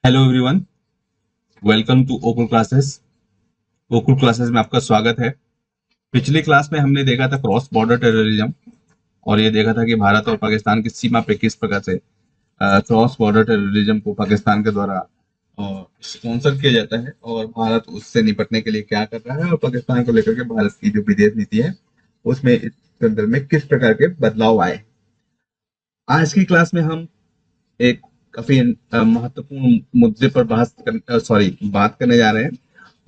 Hello everyone, welcome to Okul classes. Okul classes में आपका स्वागत है। पिछली क्लास में हमने देखा था क्रॉस बॉर्डर टेररिज्म और ये देखा था कि भारत और पाकिस्तान की सीमा पे किस प्रकार से क्रॉस बॉर्डर टेररिज्म को पाकिस्तान के द्वारा स्पॉन्सर किया जाता है और भारत उससे निपटने के लिए क्या कर रहा है और पाकिस्तान को लेकर के भारत की जो विदेश नीति है उसमें इस संदर्भ में किस प्रकार के बदलाव आए। आज की क्लास में हम एक काफी महत्वपूर्ण मुद्दे पर बात करने जा रहे हैं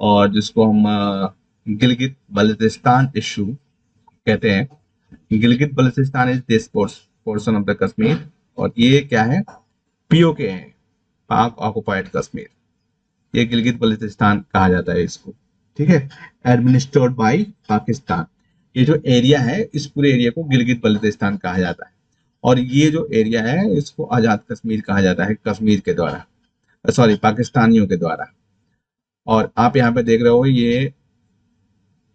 और जिसको हम गिलगित बल्तिस्तान इशू कहते हैं। Gilgit Baltistan is this portion of the Kashmir और ये क्या है, पीओके है, पाक ऑक्युपाइड कश्मीर। ये गिलगित बल्तिस्तान कहा जाता है इसको, ठीक है, एडमिनिस्ट्रेड बाय पाकिस्तान। ये जो एरिया है इस पूरे एरिया को गिलगित बल्तिस्तान कहा जाता है और ये जो एरिया है इसको आजाद कश्मीर कहा जाता है कश्मीर के द्वारा, पाकिस्तानियों के द्वारा। और आप यहाँ पे देख रहे हो ये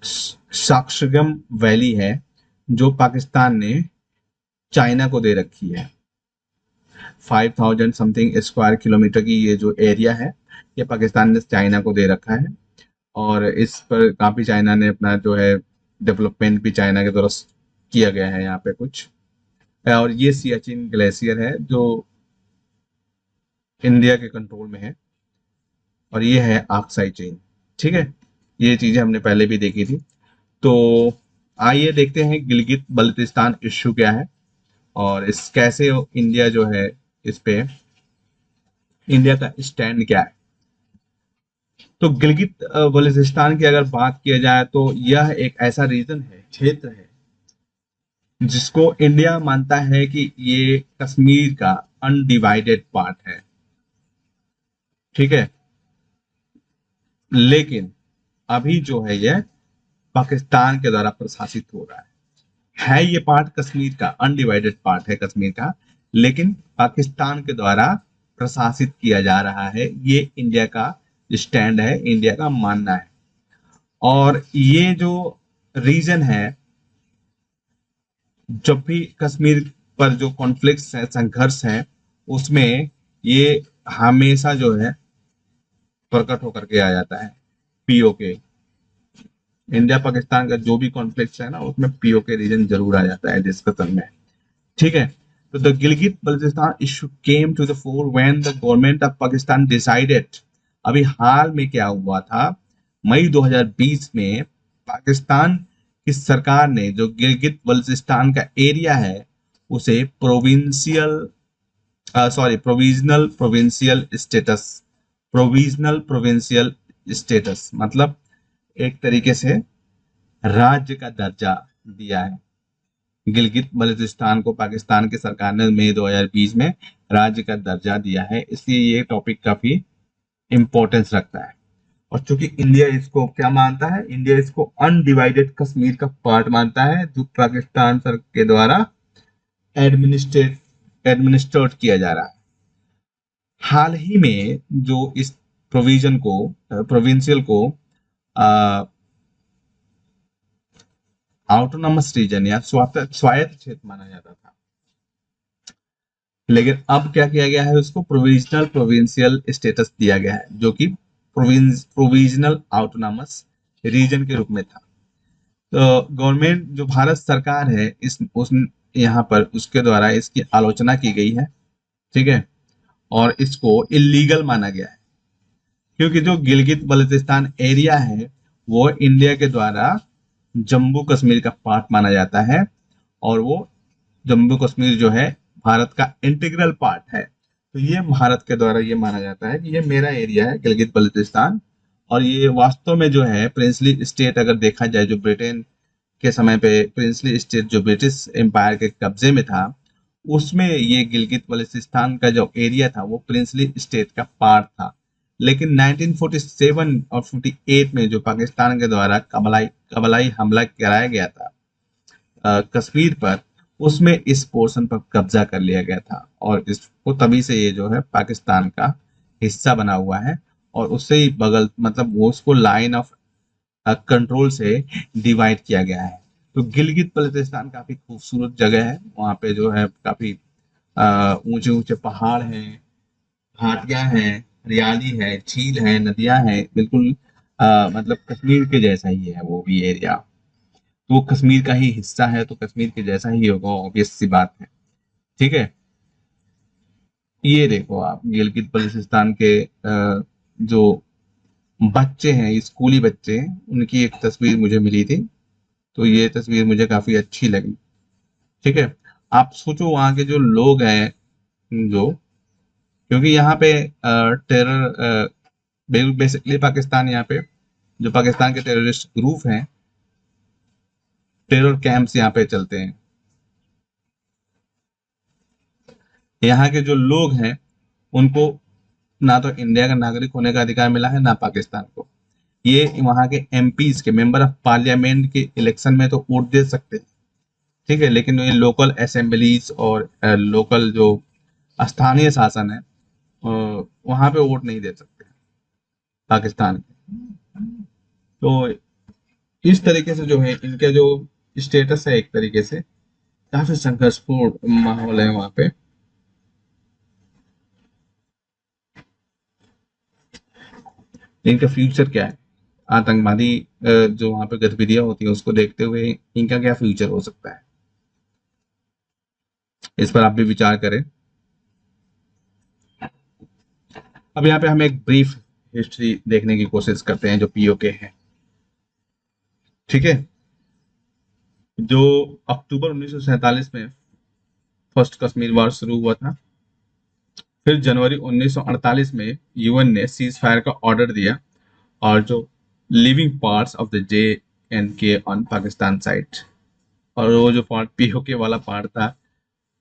साक्षगम वैली है जो पाकिस्तान ने चाइना को दे रखी है। 5000 समथिंग स्क्वायर किलोमीटर की ये जो एरिया है ये पाकिस्तान ने चाइना को दे रखा है और इस पर काफी चाइना ने अपना जो है डेवलपमेंट भी चाइना के द्वारा किया गया है यहाँ पे कुछ। और ये सियाचिन ग्लेशियर है जो इंडिया के कंट्रोल में है और ये है आक्साई चेन, ठीक है। ये चीजें हमने पहले भी देखी थी। तो आइए देखते हैं गिलगित बल्तिस्तान इश्यू क्या है और इस कैसे इंडिया जो है इस पे इंडिया का स्टैंड क्या है। तो गिलगित बल्तिस्तान की अगर बात किया जाए तो यह एक ऐसा रीजन है, क्षेत्र है, जिसको इंडिया मानता है कि ये कश्मीर का अनडिवाइडेड पार्ट है, ठीक है। लेकिन अभी जो है ये पाकिस्तान के द्वारा प्रशासित हो रहा है ये पार्ट कश्मीर का अनडिवाइडेड पार्ट है कश्मीर का, लेकिन पाकिस्तान के द्वारा प्रशासित किया जा रहा है। ये इंडिया का स्टैंड है, इंडिया का मानना है। और ये जो रीजन है, जब भी कश्मीर पर जो कॉन्फ्लिक्ट्स है, संघर्ष है, उसमें ये हमेशा जो है प्रकट होकर के आ जाता है। पीओके, इंडिया पाकिस्तान का जो भी कॉन्फ्लिक्ट है ना उसमें पीओके रीजन जरूर आ जाता है डिस्कशन में, ठीक है। तो the Gilgit Baltistan issue came to the fore when the government of Pakistan decided, अभी हाल में क्या हुआ था, मई 2020 में पाकिस्तान की सरकार ने जो गिलगित बल्तिस्तान का एरिया है उसे provisional provincial status, provisional provincial status मतलब एक तरीके से राज्य का दर्जा दिया है। गिलगित बल्तिस्तान को पाकिस्तान की सरकार ने मई 2020 में राज्य का दर्जा दिया है, इसलिए ये टॉपिक काफी इंपॉर्टेंस रखता है। और चूंकि इंडिया इसको क्या मानता है, इंडिया इसको अनडिवाइडेड कश्मीर का पार्ट मानता है जो पाकिस्तान सर के द्वारा एडमिनिस्ट्रेट किया जा रहा है। हाल ही में जो इस प्रोविजन को, प्रोविंशियल को ऑटोनॉमस रीजन या स्वायत्त क्षेत्र माना जाता था, लेकिन अब क्या किया गया है, उसको प्रोविजनल प्रोविंशियल स्टेटस दिया गया है जो कि प्रोविजनल ऑटोनॉमस रीजन के रूप में था। तो गवर्नमेंट जो भारत सरकार है इस उस यहाँ पर उसके द्वारा इसकी आलोचना की गई है, ठीक है, और इसको इलीगल माना गया है क्योंकि जो गिलगित बल्तिस्तान एरिया है वो इंडिया के द्वारा जम्मू कश्मीर का पार्ट माना जाता है और वो जम्मू कश्मीर जो है भारत का इंटीग्रल पार्ट है। तो ये भारत के द्वारा ये माना जाता है कि ये मेरा एरिया है गिलगित बल्तिस्तान। और ये वास्तव में जो है प्रिंसली स्टेट, अगर देखा जाए जो ब्रिटेन के समय पे प्रिंसली स्टेट जो ब्रिटिश एम्पायर के कब्जे में था, उसमें ये गिलगित बल्तिस्तान का जो एरिया था वो प्रिंसली स्टेट का पार्ट था। लेकिन 1947 और 48 में जो पाकिस्तान के द्वारा कबलाई हमला कराया गया था कश्मीर पर, उसमें इस पोर्शन पर कब्जा कर लिया गया था और इसको तभी से ये जो है पाकिस्तान का हिस्सा बना हुआ है और उससे ही बगल मतलब वो उसको लाइन ऑफ कंट्रोल से डिवाइड किया गया है। तो गिलगित बल्तिस्तान काफी खूबसूरत जगह है, वहाँ पे जो है काफी ऊंचे ऊंचे पहाड़ हैं, घाटियां हैं, हरियाली है, झील है, नदियां हैं, बिल्कुल मतलब कश्मीर के जैसा ही है वो भी एरिया। तो वो कश्मीर का ही हिस्सा है, तो कश्मीर के जैसा ही होगा, ऑब्वियस सी बात है। ठीक है। ये देखो आप गिलगित बल्टिस्तान के जो बच्चे हैं, स्कूली बच्चे हैं, उनकी एक तस्वीर मुझे मिली थी। तो ये तस्वीर मुझे काफी अच्छी लगी। ठीक है। आप सोचो वहाँ के जो लोग हैं, जो, क्योंकि यहाँ पे टेरर बेसिकली पाकिस्तान, यहाँ पे जो पाकिस्तान के टेररिस्ट ग्रुप हैं, टेरर कैंप्स यहाँ पे चलते हैं। यहाँ के जो लोग हैं उनको ना तो इंडिया का नागरिक होने का अधिकार मिला है, ना पाकिस्तान को। ये वहाँ के एमपीज के, मेंबर ऑफ पार्लियामेंट के इलेक्शन में तो वोट दे सकते हैं, ठीक है, लेकिन ये लोकल असेंबलीज और लोकल जो स्थानीय शासन है, वहां पे वोट नहीं दे सकते पाकिस्तान के। तो इस तरीके से जो है इनका जो स्टेटस है, एक तरीके से काफी संघर्षपूर्ण माहौल है वहां पे। इनका फ्यूचर क्या है, आतंकवादी जो वहां पे गतिविधियां होती है उसको देखते हुए इनका क्या फ्यूचर हो सकता है, इस पर आप भी विचार करें। अब यहाँ पे हम एक ब्रीफ हिस्ट्री देखने की कोशिश करते हैं जो पीओके है। ठीक है। जो अक्टूबर 1947 में फर्स्ट कश्मीर वॉर शुरू हुआ था, फिर जनवरी 1948 में यूएन ने सीज फायर का ऑर्डर दिया, और जो living parts of the J and के ऑन पाकिस्तान साइड, और वो जो पार्ट पीओके वाला पार्ट था,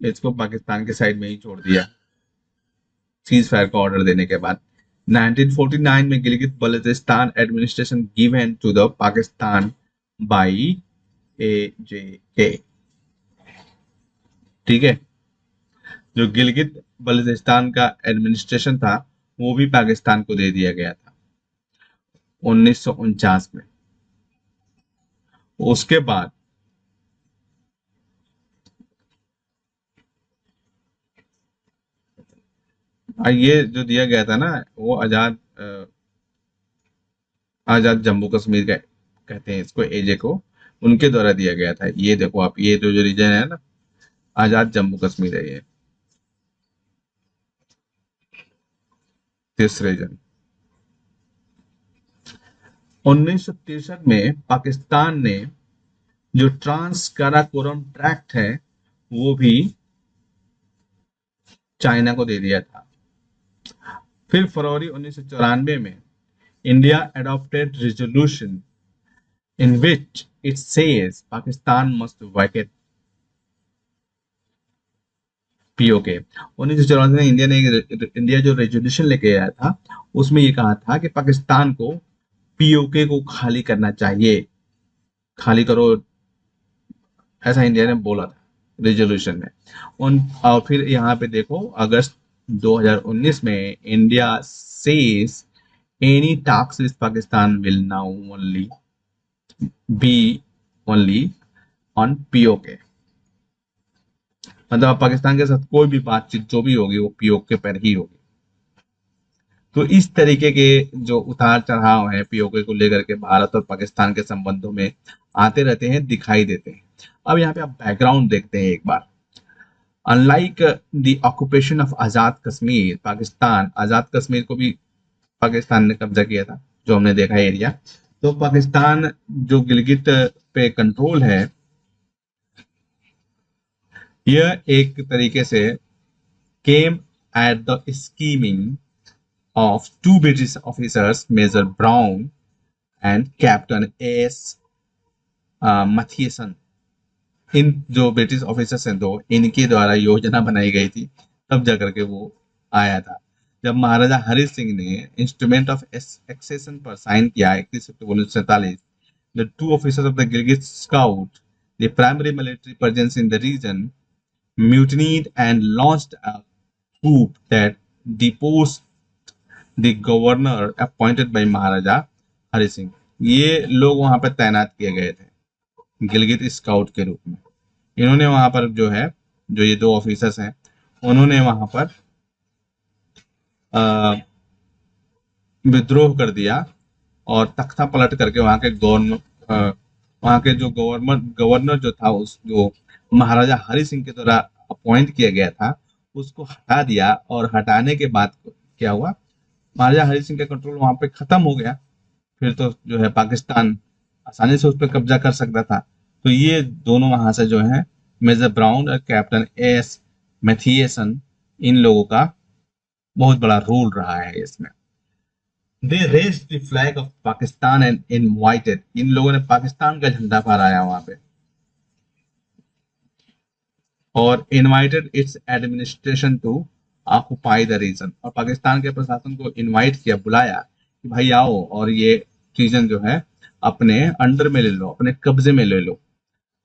इसको पाकिस्तान के साइड में ही छोड़ दिया सीज फायर का ऑर्डर देने के बाद। 1949 में Gilgit Baltistan administration given to the Pakistan by AJK. ठीक है। जो गिलगित बल्तिस्तान का एडमिनिस्ट्रेशन था वो भी पाकिस्तान को दे दिया गया था 1949 में। उसके बाद ये जो दिया गया था ना, वो आजाद जम्मू कश्मीर का कहते हैं इसको, एजे को, उनके द्वारा दिया गया था। ये देखो आप, ये जो रीजन है ना, आजाद जम्मू कश्मीर है ये, दिस रीजन। 1963 में पाकिस्तान ने जो ट्रांस काराकोरम ट्रैक्ट है वो भी चाइना को दे दिया था। फिर फरवरी 1994 में India adopted resolution in which it says Pakistan must vacate PoK. 1994 में इंडिया जो रेजोल्यूशन लेके आया था, उसमें ये कहा था कि पाकिस्तान को पीओके को खाली करना चाहिए, खाली करो, ऐसा इंडिया ने बोला था रेजोल्यूशन में। और फिर यहाँ पे देखो, अगस्त 2019 में India says any talks with Pakistan will now only be only on PoK. मतलब पाकिस्तान के साथ कोई भी बातचीत जो भी होगी वो पीओके पर ही होगी। तो इस तरीके के जो उतार चढ़ाव है पीओके को लेकर के भारत और पाकिस्तान के संबंधों में आते रहते हैं, दिखाई देते हैं। अब यहाँ पे आप बैकग्राउंड देखते हैं एक बार। अनलाइक द ऑक्यूपेशन ऑफ आजाद कश्मीर, पाकिस्तान, आजाद कश्मीर को भी पाकिस्तान ने कब्जा किया था, जो हमने देखा एरिया। तो पाकिस्तान जो गिलगित पे कंट्रोल है, यह एक तरीके से came at the scheming of two British officers, Major Brown and Captain S. Mathieson। इन जो ब्रिटिश ऑफिसर्स हैं, दो, इनके द्वारा योजना बनाई गई थी, तब जाकर के वो आया था। जब महाराजा हरि सिंह ने इंस्ट्रूमेंट ऑफ एक्सेशन पर साइन किया 31 October 1947, the two officers of the Gilgit scout, the primary military presence in the region, mutinied and launched a coup that deposed the governor appointed by Maharaja Hari Singh. ये लोग वहां पर तैनात किए गए थे गिलगित स्काउट के रूप में। इन्होंने वहां पर जो है, जो ये दो ऑफिसर्स हैं, उन्होंने वहां पर विद्रोह कर दिया और तख्ता पलट करके वहाँ के जो गवर्नर जो था, उस जो महाराजा हरि सिंह के द्वारा अपॉइंट किया गया था, उसको हटा दिया। और हटाने के बाद क्या हुआ, महाराजा हरि सिंह का कंट्रोल वहां पे खत्म हो गया। फिर तो जो है पाकिस्तान आसानी से उस पर कब्जा कर सकता था। तो ये दोनों वहां से जो है, मेजर ब्राउन और कैप्टन एस मैथिएसन, इन लोगों का बहुत बड़ा रोल रहा है इसमें। They raised the flag of Pakistan and invited, इन लोगों ने पाकिस्तान का झंडा फहराया वहां पे, और invited its administration to occupy the region, और पाकिस्तान के प्रशासन को इनवाइट किया, बुलाया कि भाई आओ और ये रीजन जो है अपने अंडर में ले लो, अपने कब्जे में ले लो।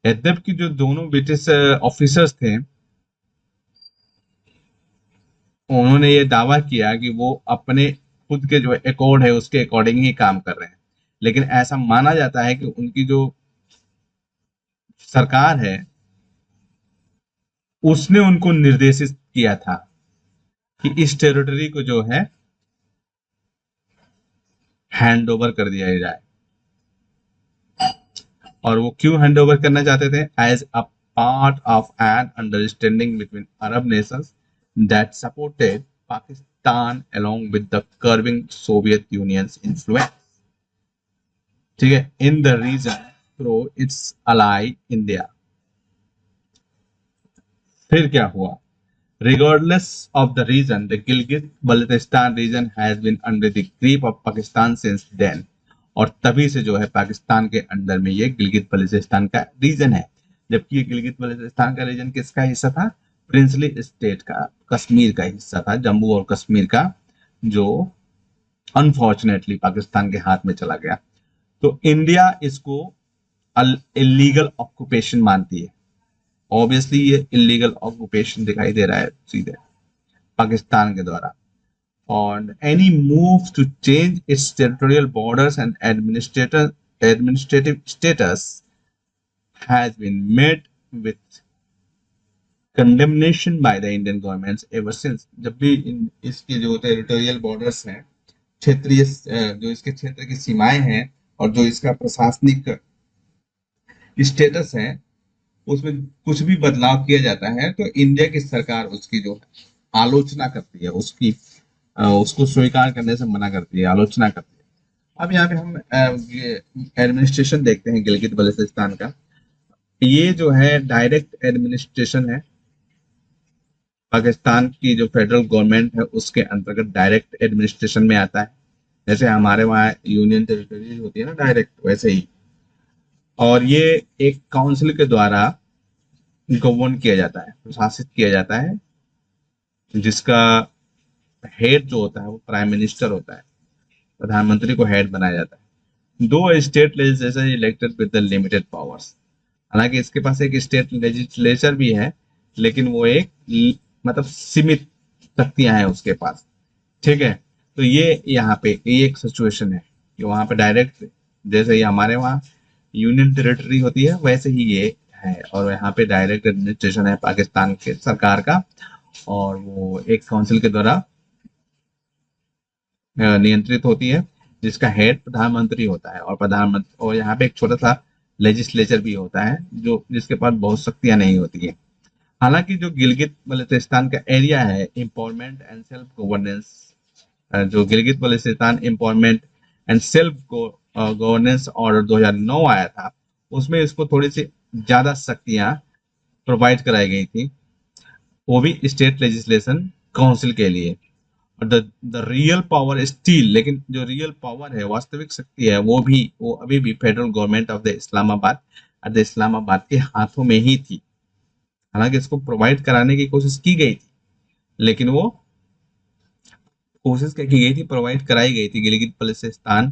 यद्यपि जो दोनों ब्रिटिश ऑफिसर्स थे, उन्होंने ये दावा किया कि वो अपने खुद के जो अकॉर्ड है उसके अकॉर्डिंग ही काम कर रहे हैं, लेकिन ऐसा माना जाता है कि उनकी जो सरकार है उसने उनको निर्देशित किया था कि इस टेरिटरी को जो है हैंड ओवर कर दिया जाए। और वो क्यों हैंड ओवर करना चाहते थे? As a part of an understanding between Arab nations that supported Pakistan along with the curbing Soviet Union's influence, ठीक है, in the region through its ally India. फिर क्या हुआ? Regardless of the region, the Gilgit-Baltistan region has been under the grip of Pakistan since then. और तभी से जो है पाकिस्तान के अंडर में ये गिलगित बल्तिस्तान का रीजन है। जबकि ये गिलगित बल्तिस्तान का रीजन किसका हिस्सा था? प्रिंसली स्टेट का, कश्मीर का हिस्सा था, जम्मू और कश्मीर का, जो अनफॉर्चुनेटली पाकिस्तान के हाथ में चला गया। तो इंडिया इसको इलीगल ऑक्यूपेशन मानती है। ऑब्वियसली ये इलीगल ऑक्यूपेशन दिखाई दे रहा है सीधे पाकिस्तान के द्वारा। और any move to change its territorial borders and administrative status has been made with condemnation by the Indian government ever since. जब भी इसके जो टेरिटोरियल बॉर्डर्स हैं, क्षेत्रीय जो इसके क्षेत्र की सीमाएं हैं और जो इसका प्रशासनिक स्टेटस है, उसमें कुछ भी बदलाव किया जाता है तो इंडिया की सरकार उसकी जो आलोचना करती है, उसको स्वीकार करने से मना करती है, आलोचना करती है। अब यहाँ पे हम एडमिनिस्ट्रेशन देखते हैं गिलगित बल्तिस्तान का। ये जो है डायरेक्ट एडमिनिस्ट्रेशन है, पाकिस्तान की जो फेडरल गवर्नमेंट है उसके अंतर्गत डायरेक्ट एडमिनिस्ट्रेशन में आता है। जैसे हमारे वहाँ यूनियन टेरिटरीज होती है ना डायरेक्ट, वैसे ही। और ये एक काउंसिल के द्वारा गवर्न किया जाता है, प्रशासित किया जाता है, जिसका हेड जो होता है वो प्राइम मिनिस्टर होता है। प्रधानमंत्री को हेड बनाया जाता है। दो state legislature elected with the limited powers, हालांकि इसके पास एक स्टेट लेजिस्लेचर भी है, लेकिन वो एक मतलब सीमित शक्तियां हैं उसके पास, ठीक है। तो ये यहाँ पे ये एक सिचुएशन है कि वहां पे डायरेक्ट, जैसे ही हमारे वहाँ यूनियन टेरिटरी होती है वैसे ही ये है, और यहाँ पे डायरेक्ट एडमिनिस्ट्रेशन है पाकिस्तान के सरकार का, और वो एक काउंसिल के द्वारा नियंत्रित होती है, जिसका हेड प्रधानमंत्री होता है। और यहाँ पे एक छोटा सा लेजिस्लेचर भी होता है जो जिसके पास बहुत शक्तियां नहीं होती है। हालांकि जो गिलगित बल्तिस्तान का एरिया है एम्पावरमेंट एंड सेल्फ गवर्नेंस, जो Gilgit Baltistan empowerment and self governance order 2009 आया था, उसमें इसको थोड़ी सी ज्यादा शक्तियां प्रोवाइड कराई गई थी, वो भी स्टेट लेजिस्लेशन काउंसिल के लिए। और द रियल पावर स्टील, लेकिन जो रियल पावर है, वास्तविक शक्ति है, वो अभी भी federal government of the Islamabad के हाथों में ही थी। हालांकि इसको प्रोवाइड कराने की कोशिश की गई थी, लेकिन वो कोशिश क्या की गई थी, प्रोवाइड कराई गई थी Gilgit Baltistan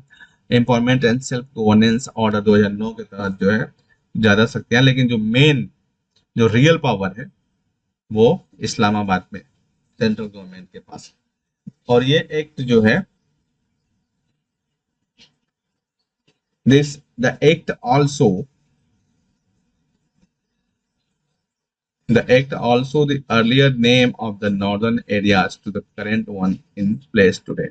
empowerment and self governance order 2009 के तहत जो है ज्यादा शक्तियां, लेकिन जो मेन जो रियल पावर है वो इस्लामाबाद में सेंट्रल गवर्नमेंट के पास। और ये एक्ट जो है, the act also the earlier name of the northern areas to the current one in place today.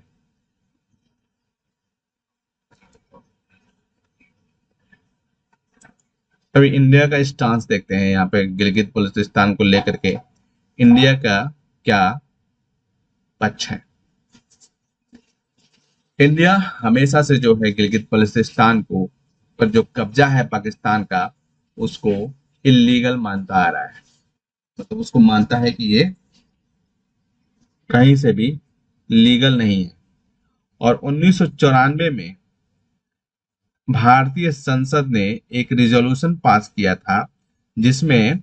अभी इंडिया का स्टांस देखते हैं यहाँ पे गिलगित बल्तिस्तान को लेकर के इंडिया का क्या पक्ष है। इंडिया हमेशा से जो है गिलगित बल्तिस्तान को पर जो कब्जा है पाकिस्तान का उसको इलीगल मानता आ रहा है, मतलब उसको मानता है कि ये कहीं से भी लीगल नहीं है। और 1994 में भारतीय संसद ने एक रिजोल्यूशन पास किया था जिसमें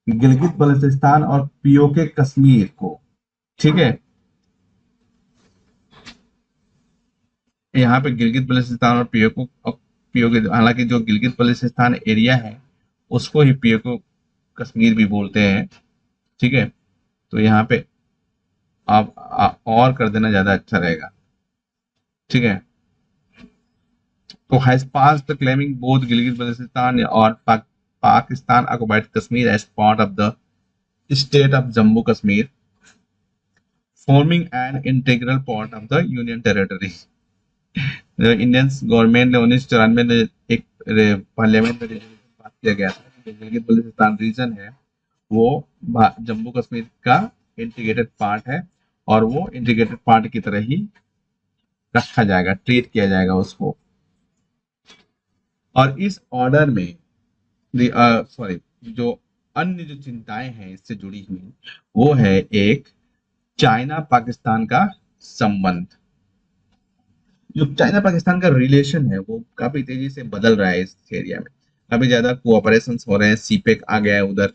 गिलगित बल्तिस्तान और पीओके कश्मीर को, ठीक है, यहाँ पे गिलगित बल्तिस्तान और पीओके, हालांकि जो गिलगित बल्तिस्तान एरिया है उसको ही पीओके कश्मीर भी बोलते हैं, ठीक है। तो यहाँ पे आप और कर देना ज्यादा अच्छा रहेगा, ठीक है। तो has pass the claiming both Gilgit Baltistan और Pakistan occupied Kashmir as part of the state of Jammu Kashmir forming an integral part of the union territory. Indian government ने 1994 में एक पार्लियामेंट में रेजोल्यूशन पास किया गया था कि गिलगित बल्तिस्तान रीजन है वो जम्मू कश्मीर का इंटीग्रेटेड पार्ट है और वो इंटीग्रेटेड पार्ट की तरह ही रखा जाएगा, ट्रीट किया जाएगा उसको। और इस ऑर्डर में सॉरी जो अन्य जो चिंताएं हैं इससे जुड़ी हुई वो है एक चाइना पाकिस्तान का संबंध। जो चाइना पाकिस्तान का रिलेशन है वो काफी तेजी से बदल रहा है इस एरिया में, काफी ज्यादा कोऑपरेशन हो रहे हैं, सीपेक आ गया है उधर,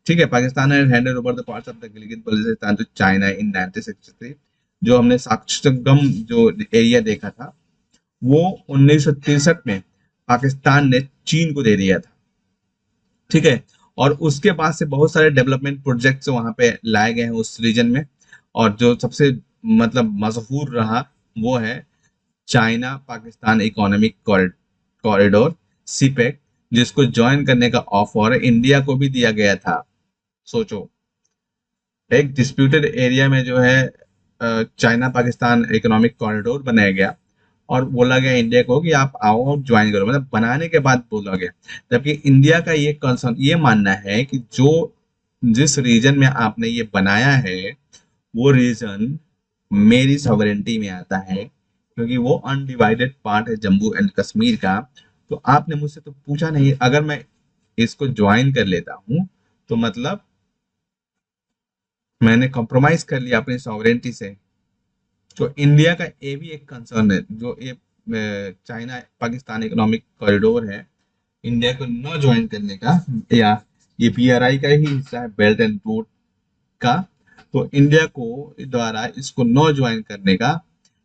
ठीक है। पाकिस्तान ने handed over the parts of the Gilgit Baltistan to China in 1963। जो हमने साक्षगम जो एरिया देखा था वो 1963 में पाकिस्तान ने चीन को दे दिया था, ठीक है। और उसके बाद से बहुत सारे डेवलपमेंट प्रोजेक्ट्स वहां पे लाए गए हैं उस रीजन में, और जो सबसे मतलब मशहूर रहा वो है China Pakistan economic corridor CPEC, जिसको ज्वाइन करने का ऑफर इंडिया को भी दिया गया था। सोचो, एक डिस्प्यूटेड एरिया में जो है चाइना पाकिस्तान इकोनॉमिक कॉरिडोर बनाया गया और बोला गया इंडिया को कि आप आओ और ज्वाइन करो, मतलब बनाने के बाद बोला गया। जबकि इंडिया का ये कंसर्न ये मानना है कि जो जिस रीजन में आपने ये बनाया है वो रीजन मेरी सॉवरेंटी में आता है, क्योंकि वो अनडिवाइडेड पार्ट है जम्मू एंड कश्मीर का। तो आपने मुझसे तो पूछा नहीं, अगर मैं इसको ज्वाइन कर लेता हूं तो मतलब मैंने कॉम्प्रोमाइज कर लिया अपनी सॉवरेंटी से। तो इंडिया का ये भी एक कंसर्न है, जो ये चाइना पाकिस्तान इकोनॉमिक कॉरिडोर है इंडिया को न ज्वाइन करने का, या ये पीआरआई का ही हिस्सा है बेल्ट एंड रोड का, तो इंडिया को द्वारा इसको न ज्वाइन करने का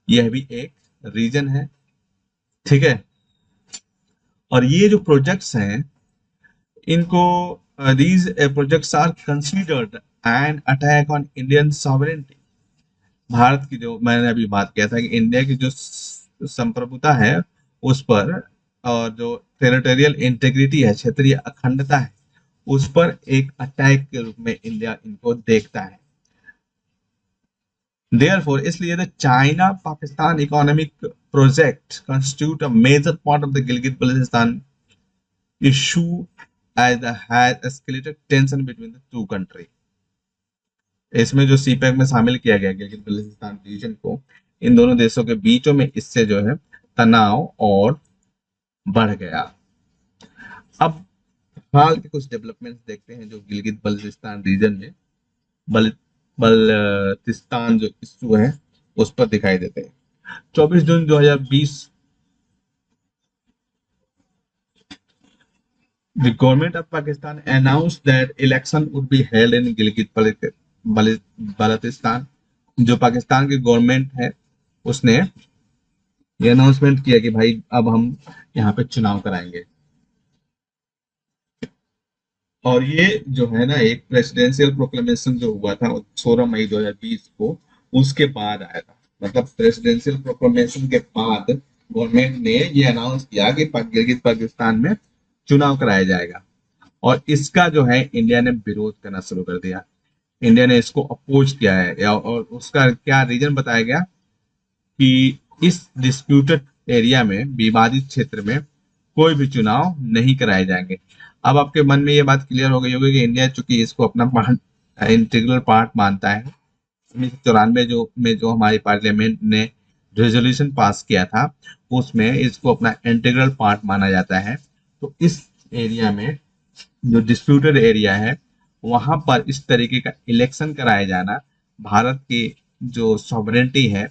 यह भी एक रीजन है, ठीक है। और ये जो प्रोजेक्ट्स हैं इनको these projects are considered an attack on Indian sovereignty। Bharat की जो मैंने अभी बात किया था कि इंडिया की जो संप्रभुता है उस पर और जो टेरिटोरियल इंटेग्रिटी है, क्षेत्रीय अखंडता है, उस पर एक अटैक के रूप में इंडिया इनको देखता है। Therefore, इसलिए the China Pakistan economic project constitute a major part of the Gilgit-Baltistan issue as has escalated tension between the two countries। इसमें जो सीपैक में शामिल किया गया गिलगित बल्तिस्तान रीजन को, इन दोनों देशों के बीचों में इससे जो है तनाव और बढ़ गया। अब हाल के कुछ डेवलपमेंट्स देखते हैं जो गिलगित बल्तिस्तान रीजन में बल्तिस्तान जो इशू है उस पर दिखाई देते हैं। 24 जून 2020 the government of Pakistan announced that election would be held in Gilgit-Baltistan. जो पाकिस्तान की गवर्नमेंट है उसने ये अनाउंसमेंट किया कि भाई अब हम यहाँ पे चुनाव कराएंगे। और ये जो है ना एक प्रेसिडेंशियल प्रोक्लेमेशन जो हुआ था 16 मई 2020 को, उसके बाद आया था। मतलब प्रेसिडेंशियल प्रोक्लेमेशन के बाद गवर्नमेंट ने ये अनाउंस किया कि गिलगित पाकिस्तान में चुनाव कराया जाएगा, और इसका जो है इंडिया ने विरोध करना शुरू कर दिया। इंडिया ने इसको अपोज किया है, और उसका क्या रीजन बताया गया कि इस डिस्प्यूटेड एरिया में, विवादित क्षेत्र में कोई भी चुनाव नहीं कराए जाएंगे। अब आपके मन में ये बात क्लियर हो गई होगी कि इंडिया चूंकि इसको अपना पार्ट, इंटीग्रल पार्ट मानता है। 1994 जो हमारी पार्लियामेंट ने रेजोल्यूशन पास किया था, उसमें इसको अपना इंटीग्रल पार्ट माना जाता है। तो इस एरिया में जो डिस्प्यूटेड एरिया है, वहां पर इस तरीके का इलेक्शन कराया जाना भारत की जो सॉवरेनिटी है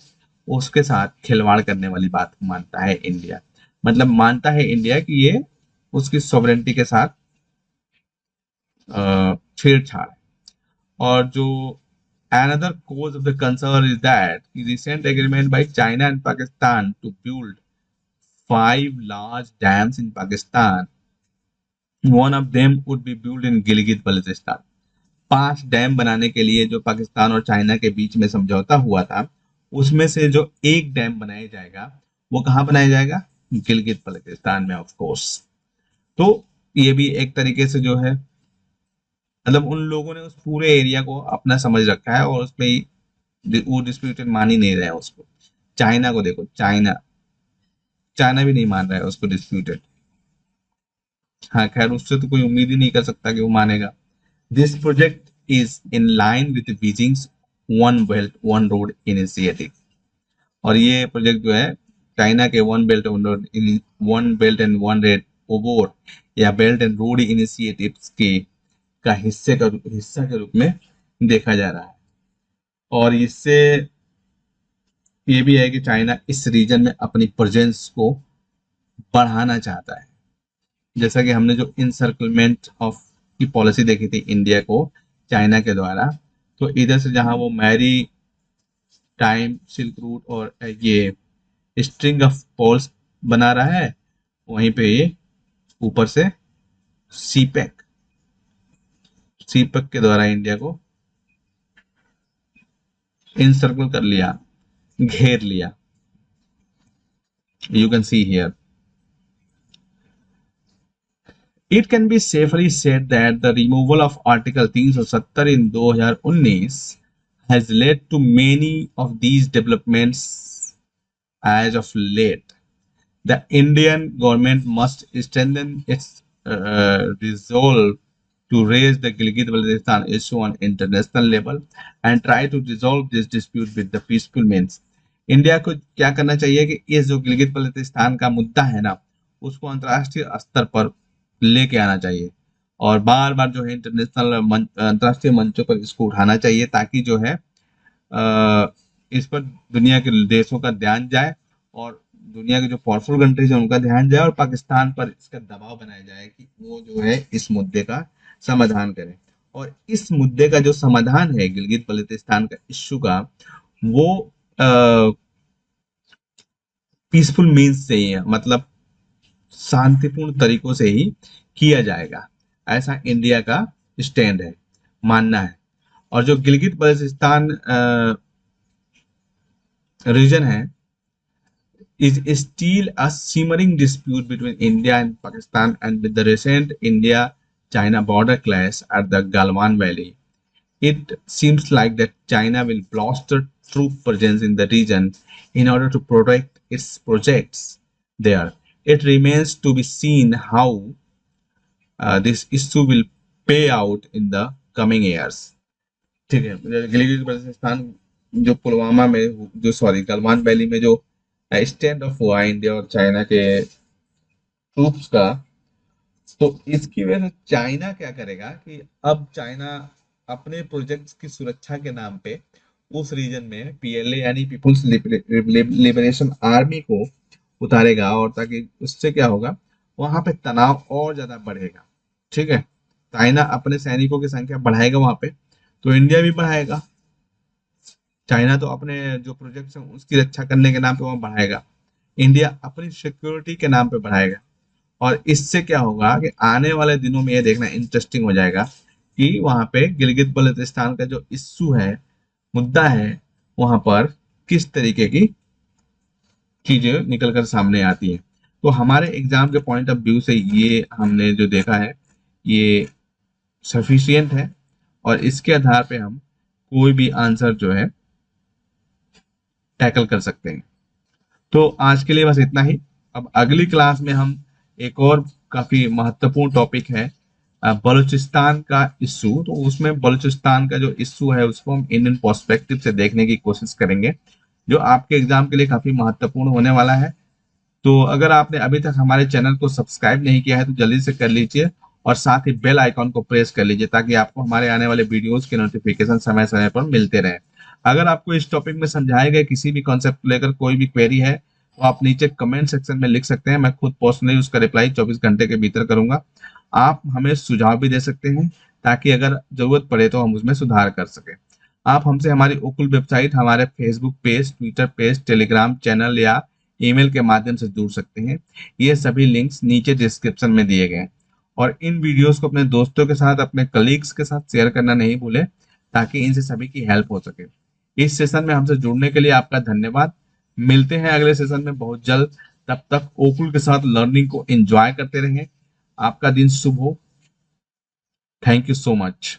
उसके साथ खिलवाड़ करने वाली बात को मानता है इंडिया। मतलब मानता है इंडिया कि ये उसकी सॉवरेनिटी के साथ छेड़छाड़ है। और जो another cause of the concern is that the recent agreement by China and Pakistan to build 5 large dams in Pakistan, one of them would be built in Gilgit Baltistan। 5 dam बनाने के लिए जो पाकिस्तान और चाइना के बीच में समझौता हुआ था, उसमें से जो एक डैम बनाया जाएगा वो कहाँ बनाया जाएगा? गिलगित बल्तिस्तान में, ऑफ कोर्स। तो ये भी एक तरीके से जो है, मतलब उन लोगों ने उस पूरे एरिया को अपना समझ रखा है और उसमें वो डिस्प्यूटेड मान ही नहीं रहे हैं उसको। चाइना को देखो, चाइना चाइना भी नहीं मान रहा है उसको डिस्प्यूटेड। हाँ खैर, उससे तो कोई उम्मीद ही नहीं कर सकता कि वो मानेगा। This project is in line with Beijing's one belt one road initiative. और ये प्रोजेक्ट जो है चाइना के one belt and one road OBOR या बेल्ट एंड रोड इनिशिएटिव्स के का हिस्सा के रूप में देखा जा रहा है। और इससे ये भी है कि चाइना इस रीजन में अपनी प्रेजेंस को बढ़ाना चाहता है। जैसा कि हमने जो इनसर्कलमेंट ऑफ की पॉलिसी देखी थी इंडिया को चाइना के द्वारा, तो इधर से जहां वो मैरी टाइम सिल्क रूट और ये स्ट्रिंग ऑफ पोल्स बना रहा है, वहीं पे ये ऊपर से सीपेक सीपेक के द्वारा इंडिया को इनसर्कल कर लिया, घेर लिया। You can see here. It can be safely said that the removal of Article 370 in 2019 has led to many of these developments as of late. The Indian government must strengthen its resolve to raise the Gilgit-Baltistan issue on international level and try to resolve this dispute with the peaceful means. India को क्या करना चाहिए कि इस जो गिलगित बल्तिस्तान का मुद्दा है ना, उसको अंतर्राष्ट्रीय स्तर पर लेके आना चाहिए और बार बार जो है अंतर्राष्ट्रीय मंचों पर इसको उठाना चाहिए, ताकि जो है इस पर दुनिया के देशों का ध्यान जाए और दुनिया के जो पावरफुल कंट्रीज है उनका ध्यान जाए और पाकिस्तान पर इसका दबाव बनाया जाए कि वो जो है इस मुद्दे का समाधान करे। और इस मुद्दे का जो समाधान है गिलगित बल्तिस्तान का इश्यू का, वो पीसफुल मीन्स से ही है, मतलब शांतिपूर्ण तरीकों से ही किया जाएगा, ऐसा इंडिया का स्टैंड है, मानना है। और जो गिलगित बल्तिस्तान रीजन है is still a simmering dispute between India and Pakistan, and with the recent India-China border clash at the Galwan Valley, it seems like that China will bolster troop presence in the region in order to protect its projects there. It remains to be seen how this issue will pay out in the coming years. ठीक है, गिलगित बल्तिस्तान जो पुलवामा में Galwan valley में जो stand of हुआ India और China के troops का, तो इसकी वजह से चाइना क्या करेगा कि अब चाइना अपने प्रोजेक्ट्स की सुरक्षा के नाम पे उस रीजन में पीएलए यानी पीपुल्स लिबरेशन आर्मी को उतारेगा, और ताकि उससे क्या होगा, वहां पे तनाव और ज्यादा बढ़ेगा। ठीक है, चाइना अपने सैनिकों की संख्या बढ़ाएगा वहां पे, तो इंडिया भी बढ़ाएगा। चाइना तो अपने जो प्रोजेक्ट्स हैं उसकी रक्षा करने के नाम पे वहां बढ़ाएगा, इंडिया अपनी सिक्योरिटी के नाम पे बढ़ाएगा। और इससे क्या होगा कि आने वाले दिनों में ये देखना इंटरेस्टिंग हो जाएगा कि वहां पे गिलगित बल्तिस्तान का जो इश्यू है, मुद्दा है, वहां पर किस तरीके की चीजें निकल कर सामने आती है। तो हमारे एग्जाम के पॉइंट ऑफ व्यू से ये हमने जो देखा है ये सफिशियंट है, और इसके आधार पे हम कोई भी आंसर जो है टैकल कर सकते हैं। तो आज के लिए बस इतना ही। अब अगली क्लास में हम एक और काफी महत्वपूर्ण टॉपिक है बलूचिस्तान का इशू। तो उसमें बलूचिस्तान का जो इशू है उसको हम इंडियन पर्सपेक्टिव से देखने की कोशिश करेंगे, जो आपके एग्जाम के लिए काफी महत्वपूर्ण होने वाला है। तो अगर आपने अभी तक हमारे चैनल को सब्सक्राइब नहीं किया है तो जल्दी से कर लीजिए और साथ ही बेल आइकॉन को प्रेस कर लीजिए ताकि आपको हमारे आने वाले वीडियोस के नोटिफिकेशन समय समय पर मिलते रहे। अगर आपको इस टॉपिक में समझाए गए किसी भी कॉन्सेप्ट को लेकर कोई भी क्वेरी है तो आप नीचे कमेंट सेक्शन में लिख सकते हैं। मैं खुद पर्सनली उसका रिप्लाई 24 घंटे के भीतर करूंगा। आप हमें सुझाव भी दे सकते हैं ताकि अगर जरूरत पड़े तो हम उसमें सुधार कर सकें। आप हमसे हमारी ओकुल वेबसाइट, हमारे Facebook page, Twitter page, Telegram channel या ईमेल के माध्यम से जुड़ सकते हैं। ये सभी लिंक्स नीचे डिस्क्रिप्शन में दिए गए हैं। और इन वीडियोस को अपने दोस्तों के साथ, अपने कलीग्स के साथ शेयर करना नहीं भूलें ताकि इनसे सभी की हेल्प हो सके। इस सेशन में हमसे जुड़ने के लिए आपका धन्यवाद। मिलते हैं अगले सेशन में बहुत जल्द। तब तक ओकुल के साथ लर्निंग को एंजॉय करते रहें। आपका दिन शुभ हो। Thank you so much.